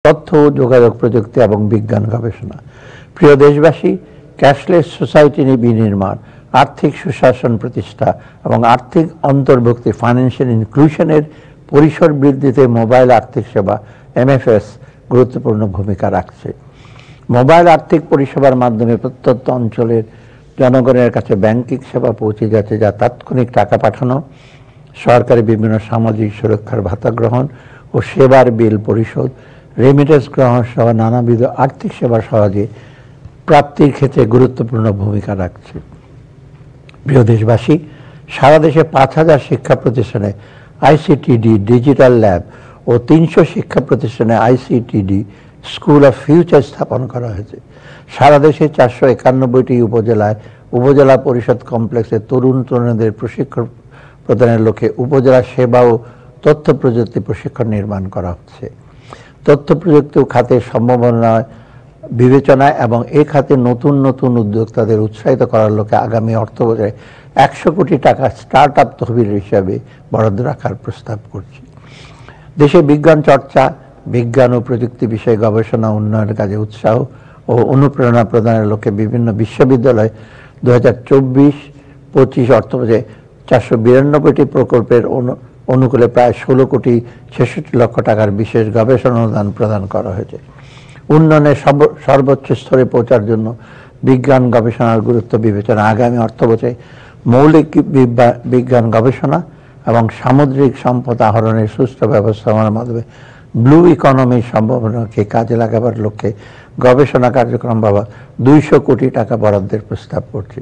তথ্য ও যোগাযোগ প্রযুক্তি এবং বিজ্ঞান গবেষণা। প্রিয় দেশবাসী, ক্যাশলেস সোসাইটি বিনির্মাণ, আর্থিক সুশাসন প্রতিষ্ঠা এবং আর্থিক অন্তর্ভুক্তি ফাইন্যান্সিয়াল ইনক্লুশনের পরিসর বৃদ্ধিতে মোবাইল আর্থিক সেবা MFS গুরুত্বপূর্ণ ভূমিকা রাখছে। মোবাইল আর্থিক পরিষেবার মাধ্যমে প্রত্যন্ত অঞ্চলের জনগণের কাছে ব্যাংকিং সেবা পৌঁছে যাচ্ছে, যা তাৎক্ষণিক টাকা পাঠানো, সরকারি বিভিন্ন সামাজিক সুরক্ষার ভাতা গ্রহণ ও সেবার বিল পরিশোধ, রেমিটেন্স গ্রহণ সহ নানাবিধ আর্থিক সেবা সহজে প্রাপ্তির ক্ষেত্রে গুরুত্বপূর্ণ ভূমিকা রাখছে। প্রিয় দেশবাসী, সারা দেশে 5000 শিক্ষা প্রতিষ্ঠানে ICTD ডিজিটাল ল্যাব ও 300 শিক্ষা প্রতিষ্ঠানে ICTD স্কুল অফ ফিউচার স্থাপন করা হয়েছে। সারা দেশে 491টি উপজেলায় উপজেলা পরিষদ কমপ্লেক্সে তরুণ তরুণীদের প্রশিক্ষণ প্রদানের লক্ষ্যে উপজেলা সেবা ও তথ্য প্রযুক্তি প্রশিক্ষণ নির্মাণ করা হচ্ছে। তথ্য প্রযুক্তি খাতের সম্ভাবনা বিবেচনায় এবং এ খাতে নতুন নতুন উদ্যোক্তাদের উৎসাহিত করার লক্ষ্যে আগামী অর্থবছরে 100 কোটি টাকা স্টার্ট আপ তহবিল হিসাবে বরাদ্দ রাখার প্রস্তাব করছি। দেশে বিজ্ঞান চর্চা, বিজ্ঞান ও প্রযুক্তি বিষয়ে গবেষণা উন্নয়নের কাজে উৎসাহ ও অনুপ্রেরণা প্রদানের লক্ষ্যে বিভিন্ন বিশ্ববিদ্যালয় 2024-25 অর্থবছরে 492টি প্রকল্পের অনুকূলে প্রায় 16 কোটি 66 লক্ষ টাকার বিশেষ গবেষণা অনুদান প্রদান করা হয়েছে। উন্নয়নের সর্বোচ্চ স্তরে পৌঁছার জন্য বিজ্ঞান গবেষণার গুরুত্ব বিবেচনা আগামী অর্থবছরে মৌলিক বিজ্ঞান গবেষণা এবং সামুদ্রিক সম্পদ আহরণের সুষ্ঠু ব্যবস্থাপনার মাধ্যমে ব্লু ইকোনমির সম্ভাবনাকে কাজে লাগাবার লক্ষ্যে গবেষণা কার্যক্রম বাবদ 200 কোটি টাকা বরাদ্দের প্রস্তাব করছি।